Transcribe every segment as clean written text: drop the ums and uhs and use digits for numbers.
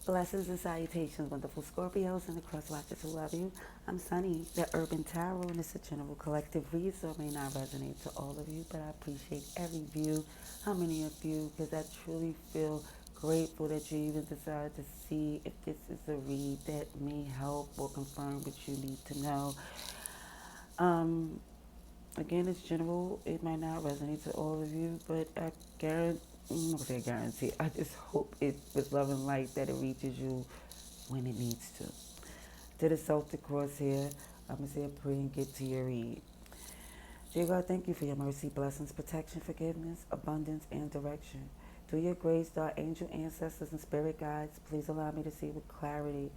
Blessings and salutations, wonderful Scorpios and the cross watchers who love you. I'm Sunny, the Urban Tarot, and it's a general collective read, so it may not resonate to all of you, but I appreciate every view, how many of you, because I truly feel grateful that you even decided to see if this is a read that may help or confirm what you need to know. Um, Again, it's general. It might not resonate to all of you, but I guarantee, I'm not gonna say guarantee, I just hope it with love and light that it reaches you when it needs to. To the Celtic cross here, I'm gonna say a prayer and get to your read. Dear God, thank you for your mercy, blessings, protection, forgiveness, abundance, and direction. Through your grace, our angel ancestors and spirit guides, please allow me to see with clarity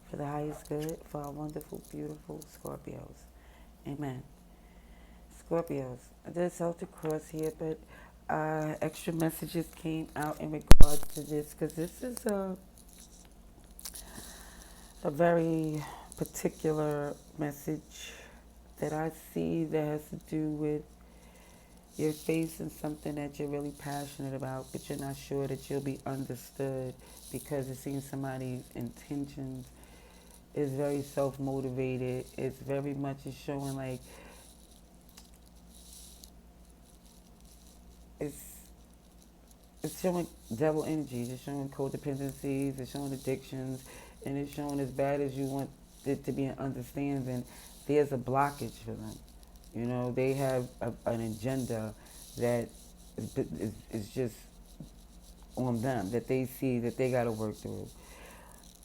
for the highest good for our wonderful, beautiful Scorpios. Amen. Scorpios. I did Celtic cross here, but extra messages came out in regards to this because this is a very particular message that I see that has to do with you're facing something that you're really passionate about, but you're not sure that you'll be understood because it seems somebody's intentions is very self-motivated. It's very much is showing like it's it's showing devil energies, it's showing codependencies, it's showing addictions, and it's showing as bad as you want it to be an understanding, there's a blockage for them. You know, they have an agenda that is just on them, that they see that they got to work through.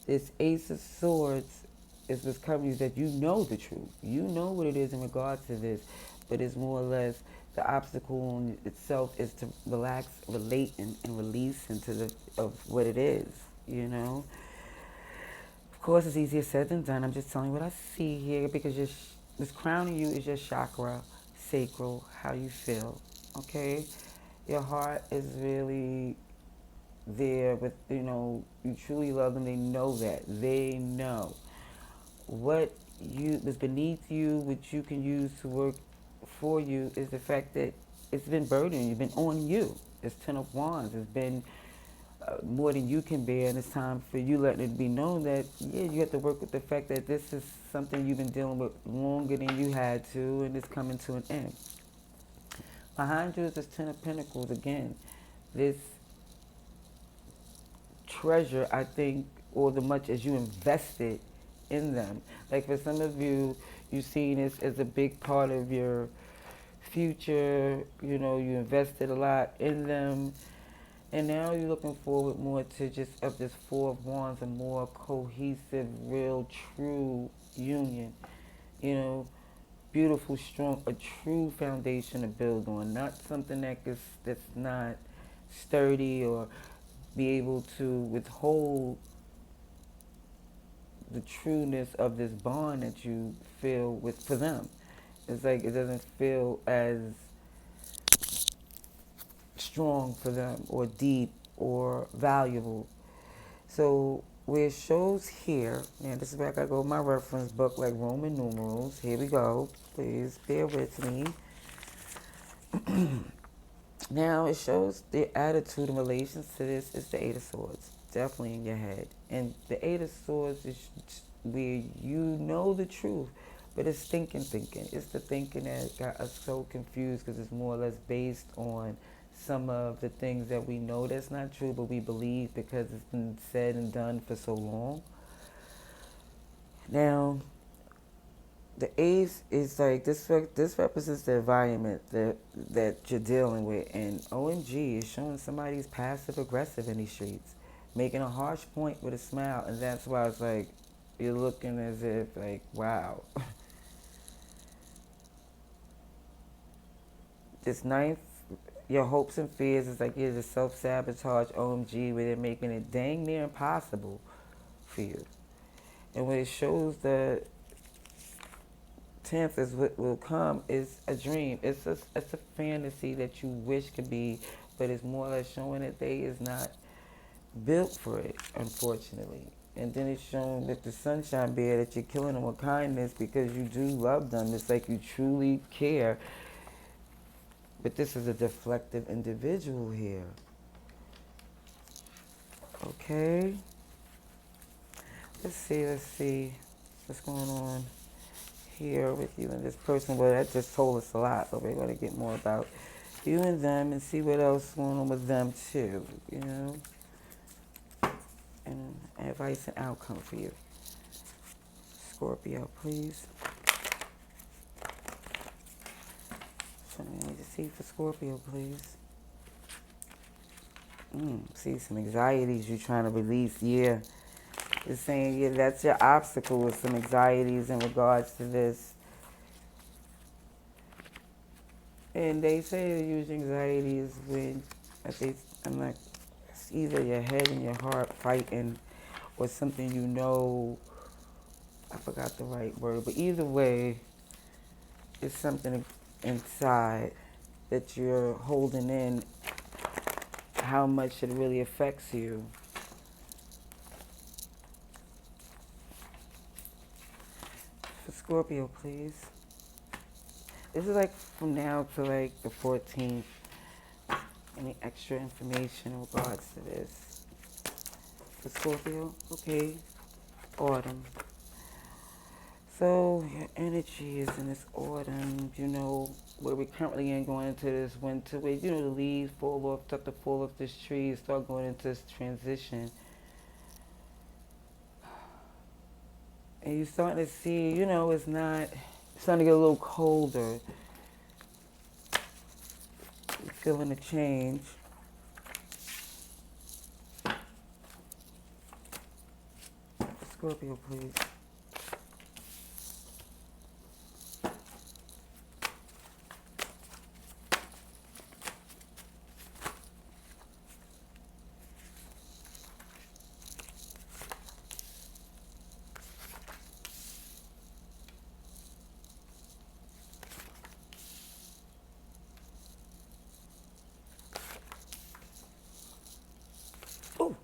This Ace of Swords is what's covering you that you know the truth. You know what it is in regards to this, but it's more or less the obstacle in itself is to relax, relate, and release into the of what it is. You know, of course, it's easier said than done. I'm just telling you what I see here because this crowning you is your chakra, sacral, how you feel. Okay, your heart is really there with, you truly love them. They know that. They know what you was beneath you, which you can use to work for you, is the fact that it's been burdening you, been on you. It's Ten of Wands. It's been more than you can bear, and it's time for you letting it be known that, yeah, you have to work with the fact that this is something you've been dealing with longer than you had to, and it's coming to an end. Behind you is this Ten of Pentacles again. This treasure, I think, or the much as you invested in them. Like for some of you, you've seen this as a big part of your future. You know, you invested a lot in them. And now you're looking forward more to just of this Four of Wands, a more cohesive, real, true union. You know, beautiful, strong, a true foundation to build on, not something that's not sturdy or be able to withhold the trueness of this bond that you feel with for them. It's like it doesn't feel as strong for them or deep or valuable. So where it shows here, now this is where I gotta go with my reference book like Roman numerals. Here we go. Please bear with me. Now it shows the attitude in relation to this is the Eight of Swords. Definitely in your head. And the Eight of Swords is where you know the truth, but it's thinking. It's the thinking that got us so confused because it's more or less based on some of the things that we know that's not true, but we believe because it's been said and done for so long. Now, the ace is like this. This represents the environment that you're dealing with, and OMG is showing somebody's passive aggressive in these streets, making a harsh point with a smile, and that's why it's like you're looking as if like, wow. This ninth, your hopes and fears is like you're the self-sabotage OMG where they're making it dang near impossible for you. And when it shows the 10th is what will come is a dream. It's a fantasy that you wish could be, but it's more or less showing that they is not built for it, unfortunately. And then it's showing with the sunshine bear that you're killing them with kindness because you do love them. It's like you truly care. But this is a deflective individual here. Okay? Let's see what's going on here with you and this person. Well, that just told us a lot, but we're going to get more about you and them and see what else is going on with them too, you know, and advice and outcome for you. Scorpio, please. So I need to see for Scorpio, please. See some anxieties you're trying to release. Yeah, it's saying yeah, that's your obstacle with some anxieties in regards to this. And they say to use anxieties when I'm like, it's either your head and your heart fighting, or something you know. I forgot the right word, but either way, it's something inside that you're holding in. How much it really affects you. For Scorpio, please. This is like from now to like the 14th. Any extra information in regards to this? For Scorpio, okay. Autumn. So your energy is in this autumn, you know, where we're currently in going into this winter, where, you know, the leaves fall off, start to fall off this tree, start going into this transition. And you're starting to see, you know, it's starting to get a little colder. You're feeling a change. Scorpio, please. Ooh.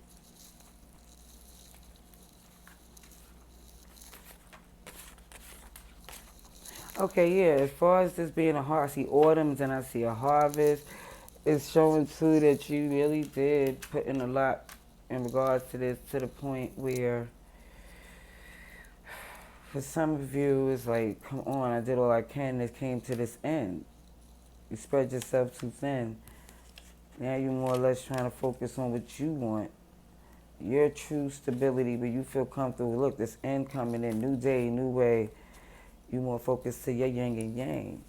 Okay, yeah, as far as this being I see autumns and I see a harvest. It's showing too that you really did put in a lot in regards to this, to the point where for some of you it's like, come on, I did all I can, it came to this end. You spread yourself too thin. Now you're more or less trying to focus on what you want. Your true stability where you feel comfortable. Look, this end coming in, new day, new way. You more focused to your yin and yang.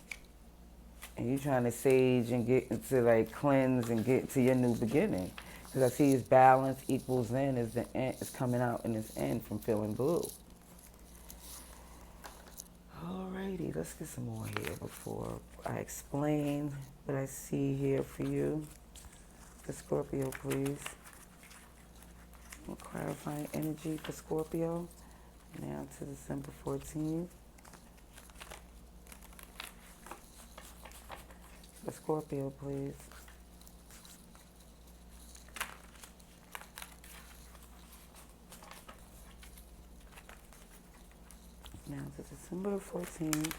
And you're trying to sage and get into like cleanse and get to your new beginning. Because I see it's balance equals in as the end is coming out in this end from feeling blue. Alrighty, let's get some more here before I explain what I see here for you. For Scorpio, please. More clarifying energy for Scorpio. Now to December 14th. For Scorpio, please. Now to December 14th.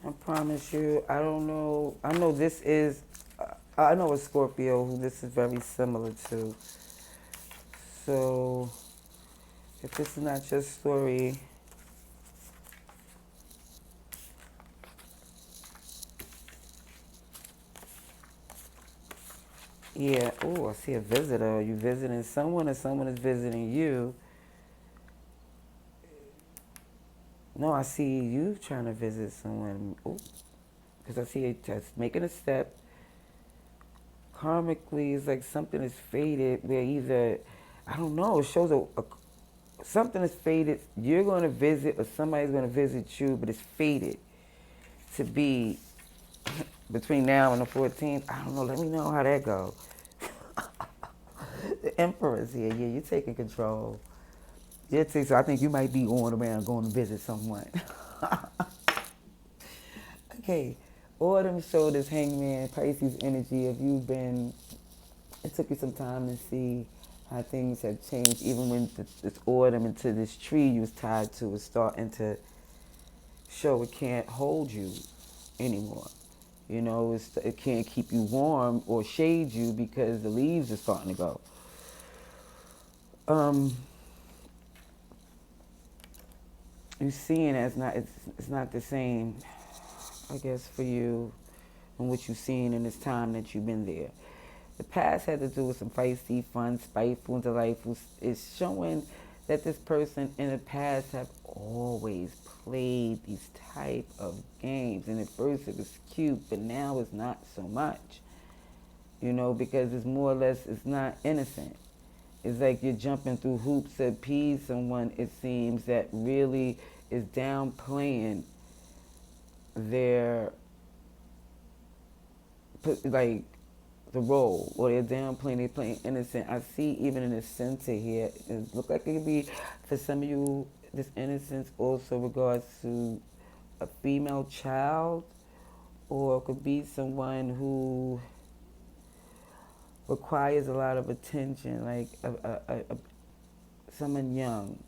I promise you, I don't know. I know this is, I know a Scorpio who this is very similar to. So, if this is not your story, yeah. Oh, I see a visitor. You visiting someone or someone is visiting you. No, I see you trying to visit someone. Oh, because I see it just making a step. Karmically, it's like something is faded where either, I don't know, it shows something is faded. You're going to visit or somebody's going to visit you, but it's faded to be between now and the 14th. I don't know. Let me know how that goes. The Emperor's here. Yeah, you're taking control. Yeah, so I think you might be going around going to visit someone. Okay, autumn showed this hangman, Pisces energy. If you've been, it took you some time to see how things have changed. Even when this autumn into this tree you was tied to is starting to show it can't hold you anymore. You know, it can't keep you warm or shade you because the leaves are starting to go. Um, you seeing it, it's not the same, I guess, for you and what you've seen in this time that you've been there. The past had to do with some feisty, fun, spiteful, and delightful. It's showing that this person in the past have always played these type of games. And at first it was cute, but now it's not so much. You know, because it's more or less, it's not innocent. It's like you're jumping through hoops to appease someone, it seems, that really is downplaying their, like, the role, or they're downplaying, they're playing innocent. I see even in the center here, it look like it could be, for some of you, this innocence also regards to a female child, or it could be someone who requires a lot of attention, like someone young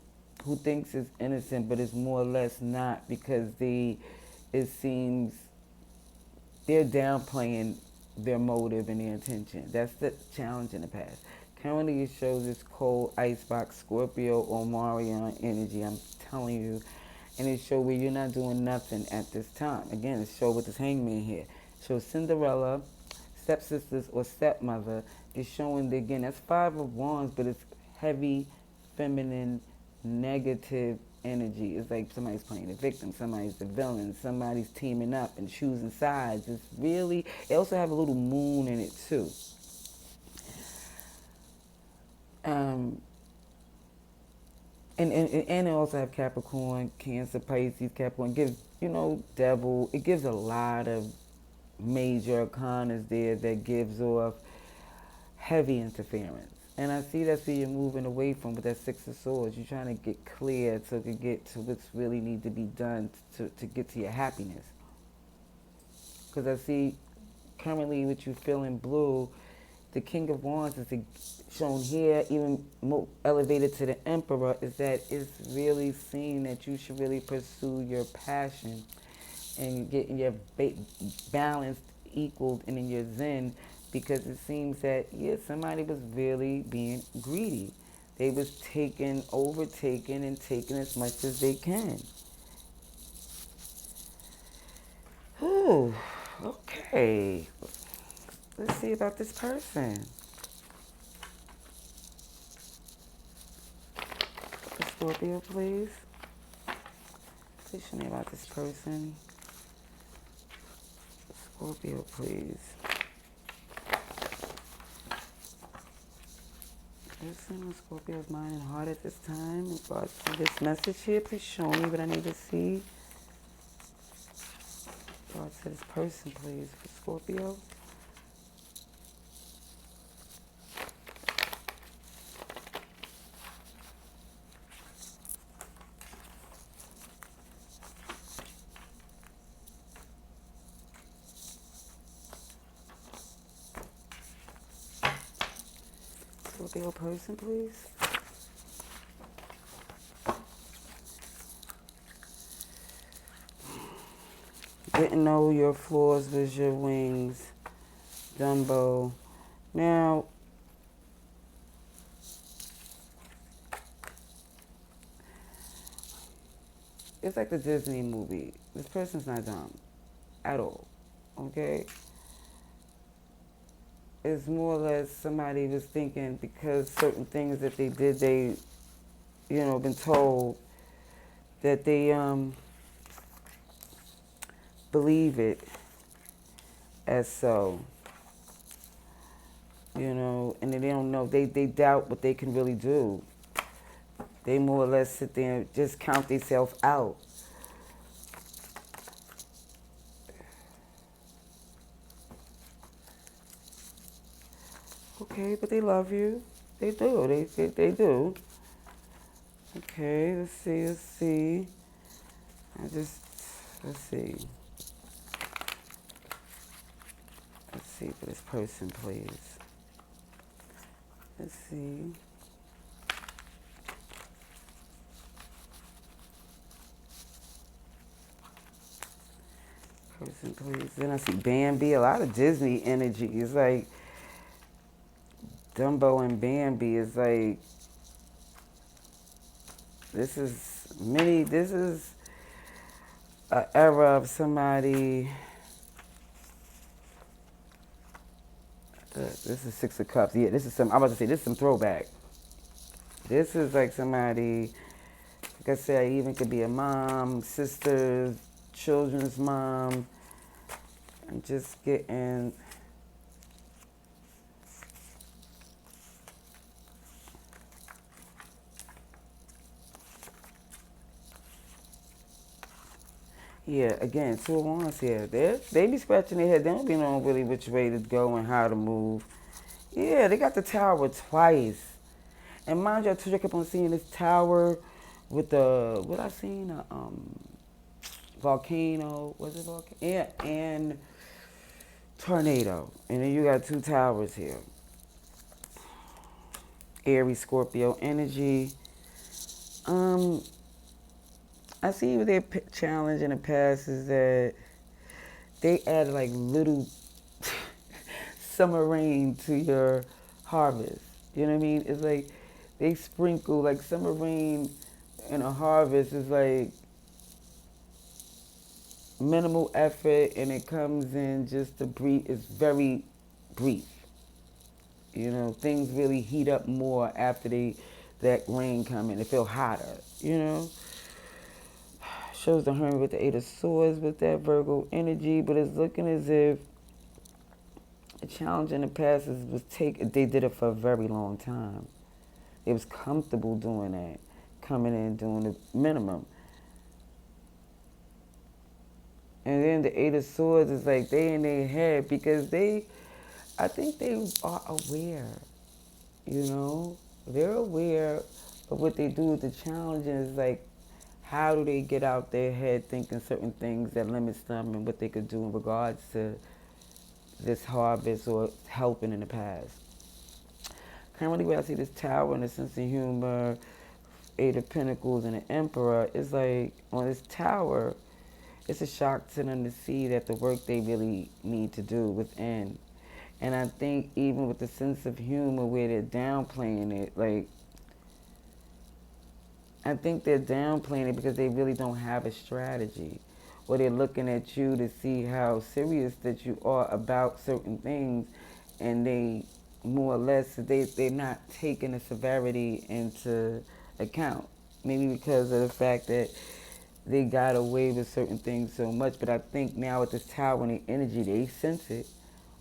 who thinks it's innocent but is more or less not, because it seems they're downplaying their motive and their intention. That's the challenge in the past. Currently, it shows this cold icebox Scorpio or Marion energy. I'm telling you, and it shows where you're not doing nothing at this time. Again, it shows with this hangman here. It shows Cinderella, stepsisters or stepmother. It's showing that, again, that's Five of Wands, but it's heavy, feminine, negative energy. It's like somebody's playing the victim, somebody's the villain, somebody's teaming up and choosing sides. It's really, they also have a little moon in it too. Um, and they also have Capricorn, Cancer, Pisces, Capricorn. It gives, Devil. It gives a lot of major arcanas there that gives off heavy interference. And I see that's where you're moving away from with that Six of Swords. You're trying to get clear so you can get to what's really need to be done to get to your happiness. Because I see currently what you feel in blue, the King of Wands is shown here, even more elevated to the Emperor, is that it's really seen that you should really pursue your passion and get your balance equaled and in your zen, because it seems that, yeah, somebody was really being greedy. They was overtaking and taking as much as they can. Ooh, okay. Let's see about this person. The Scorpio, please. Please show me about this person. Scorpio, please. Person with Scorpio's mind and heart at this time. In regards to this message here, please show me what I need to see. In regards to this person, please, for Scorpio. Scorpio person, please. Didn't know your flaws was your wings, Dumbo. Now, it's like the Disney movie. This person's not dumb at all, okay? It's more or less somebody was thinking because certain things that they did, they, been told that they believe it as so, and they don't know, they doubt what they can really do. They more or less sit there and just count themselves out. Okay, but they love you. They do. They do. Okay, let's see, let's see. Let's see. Let's see for this person, please. Let's see. Person, please. Then I see Bambi, a lot of Disney energy. It's like Dumbo and Bambi is like, this is an era of somebody. This is Six of Cups. Yeah, I'm about to say, this is some throwback. This is like somebody, like I said, I even could be a mom, sister, children's mom. I'm just getting, yeah, again, Two of Wands here. They be scratching their head. They don't be knowing really which way to go and how to move. Yeah, they got the tower twice. And mind you, I kept on seeing this tower with the, what I seen? Volcano. Was it volcano? Yeah, and tornado. And then you got two towers here. Aries, Scorpio energy. I see what their challenge in the past is that they add like little summer rain to your harvest. You know what I mean? It's like they sprinkle like summer rain in a harvest is like minimal effort and it comes in just to brief. It's very brief. You know, things really heat up more after that rain come in. They feel hotter, you know. Shows the Hermit with the Eight of Swords with that Virgo energy, but it's looking as if the challenge in the past they did it for a very long time. They was comfortable doing that, coming in doing the minimum. And then the Eight of Swords is like they in their head because I think they are aware, you know? They're aware of what they do with the challenge and it's like, how do they get out their head thinking certain things that limits them and what they could do in regards to this harvest or helping in the past? Currently, where I see this tower and a sense of humor, Eight of Pentacles and an Emperor, it's like on this tower, it's a shock to them to see that the work they really need to do within. And I think even with the sense of humor where they're downplaying it, like, I think they're downplaying it because they really don't have a strategy. Or they're looking at you to see how serious that you are about certain things and they more or less, they're not taking the severity into account. Maybe because of the fact that they got away with certain things so much. But I think now with this tower and the energy, they sense it.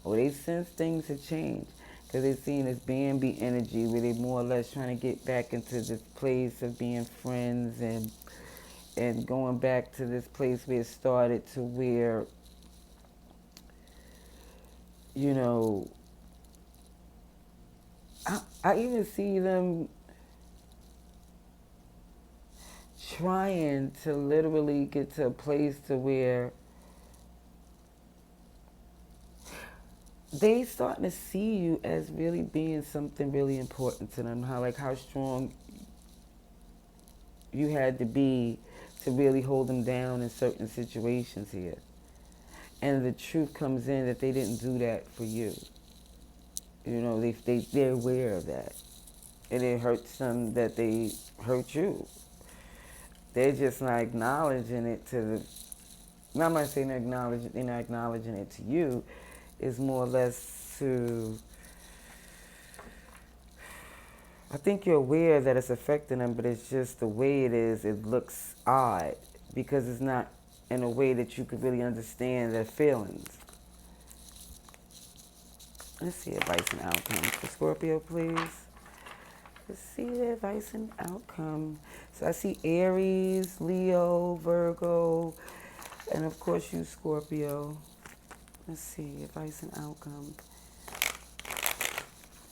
Or they sense things have changed. Because they're seeing this Bambi energy where they more or less trying to get back into this place of being friends and going back to this place where it started to where, you know, I even see them trying to literally get to a place to where they starting to see you as really being something really important to them. How strong you had to be to really hold them down in certain situations here. And the truth comes in that they didn't do that for you. You know, they're aware of that. And it hurts them that they hurt you. They're just not acknowledging it to the, I'm not saying they're not acknowledging it to you. It's more or less to, I think you're aware that it's affecting them, but it's just the way it is, it looks odd because it's not in a way that you could really understand their feelings. Let's see advice and outcome for Scorpio, please. Let's see the advice and outcome. So I see Aries, Leo, Virgo, and of course you, Scorpio. Let's see, advice and outcome.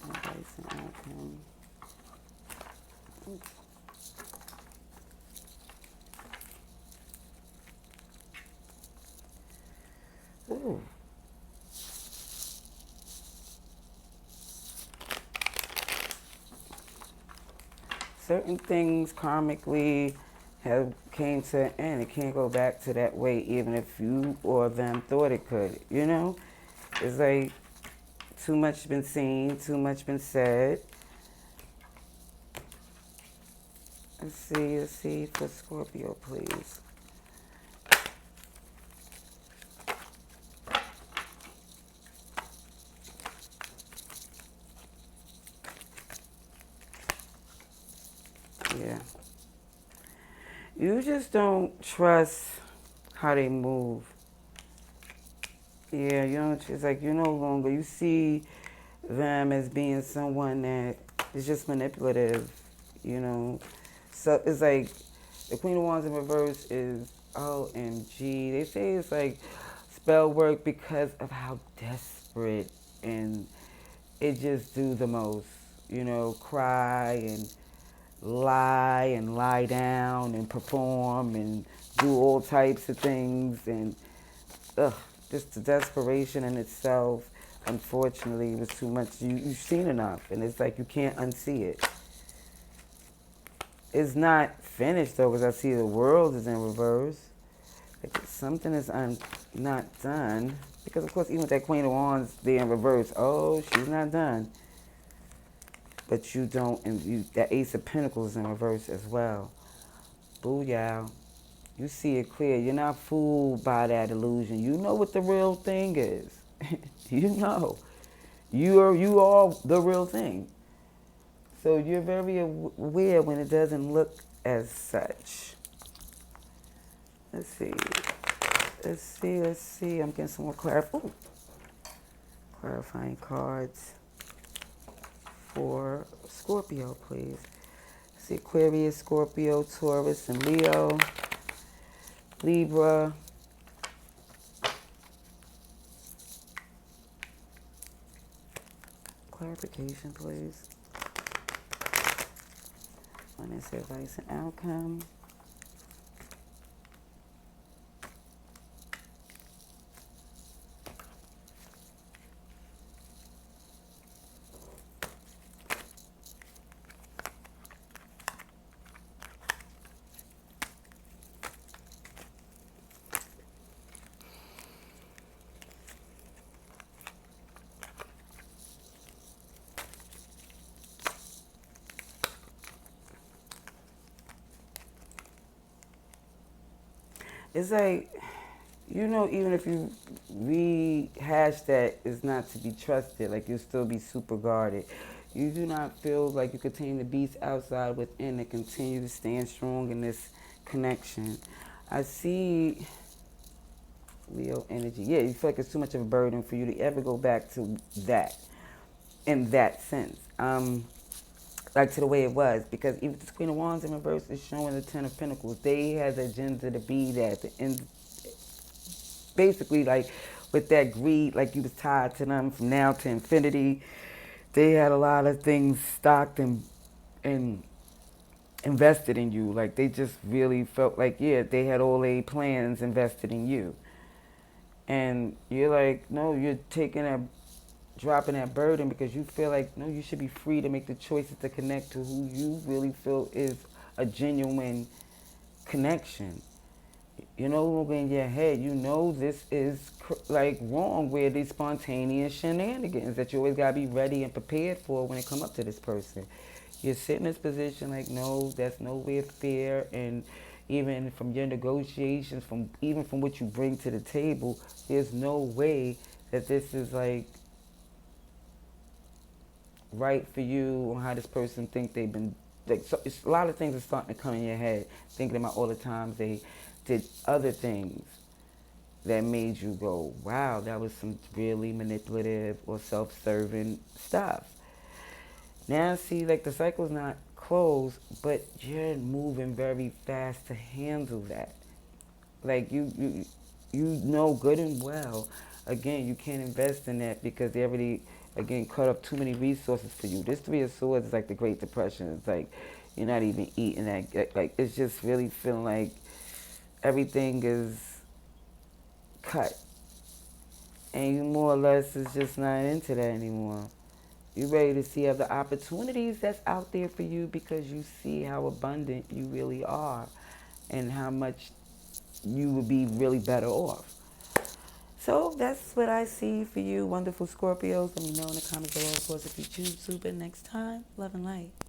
Advice and outcome. Ooh. Certain things karmically have came to an end. It can't go back to that way, even if you or them thought it could. You know, it's like too much been seen, too much been said. Let's see for Scorpio, please. Yeah. You just don't trust how they move. Yeah, you don't, it's like you no longer, you see them as being someone that is just manipulative, you know. So it's like the Queen of Wands in reverse is OMG. They say it's like spell work because of how desperate and it just do the most, you know, cry and lie down and perform and do all types of things and ugh, just the desperation in itself. Unfortunately, it was too much. You've seen enough, and it's like you can't unsee it. It's not finished though, because I see the world is in reverse. Like something is not done. Because of course, even with that Queen of Wands, they're in reverse. Oh, she's not done. But you don't, and that Ace of Pentacles is in reverse as well. Booyah. You see it clear. You're not fooled by that illusion. You know what the real thing is. You know. You are the real thing. So you're very aware when it doesn't look as such. Let's see. Let's see. I'm getting some more clarifying cards for Scorpio, please. See Aquarius, Scorpio, Taurus, and Leo. Libra. Clarification, please. When it's advice and outcome. It's like, you know, even if you rehash that, it's not to be trusted. Like, you'll still be super guarded. You do not feel like you contain the beast outside within and continue to stand strong in this connection. I see Leo energy. Yeah, you feel like it's too much of a burden for you to ever go back to that in that sense. Like to the way it was, because even the Queen of Wands in reverse is showing the Ten of Pentacles. They had the agenda to be that, and basically like with that greed, like you was tied to them from now to infinity. They had a lot of things stocked and invested in you. Like they just really felt like, yeah, they had all their plans invested in you. And you're like, no, you're taking that, dropping that burden because you feel like, no, you should be free to make the choices to connect to who you really feel is a genuine connection. You're no longer in your head. You know this is like wrong where these spontaneous shenanigans that you always gotta be ready and prepared for when it come up to this person. You're sitting in this position like, no, that's nowhere fair. And even from your negotiations, from even from what you bring to the table, there's no way that this is like right for you or how this person think they've been like. So it's a lot of things are starting to come in your head, thinking about all the times they did other things that made you go, wow, that was some really manipulative or self-serving stuff. Now see, like the cycle's not closed, but you're moving very fast to handle that. Like you know good and well, again, you can't invest in that because they already, again, cut up too many resources for you. This Three of Swords is like the Great Depression. It's like you're not even eating that. Like it's just really feeling like everything is cut. And you more or less is just not into that anymore. You're ready to see other opportunities that's out there for you because you see how abundant you really are and how much you would be really better off. So that's what I see for you, wonderful Scorpios. Let me know in the comments below, of course, if you choose to. But next time, love and light.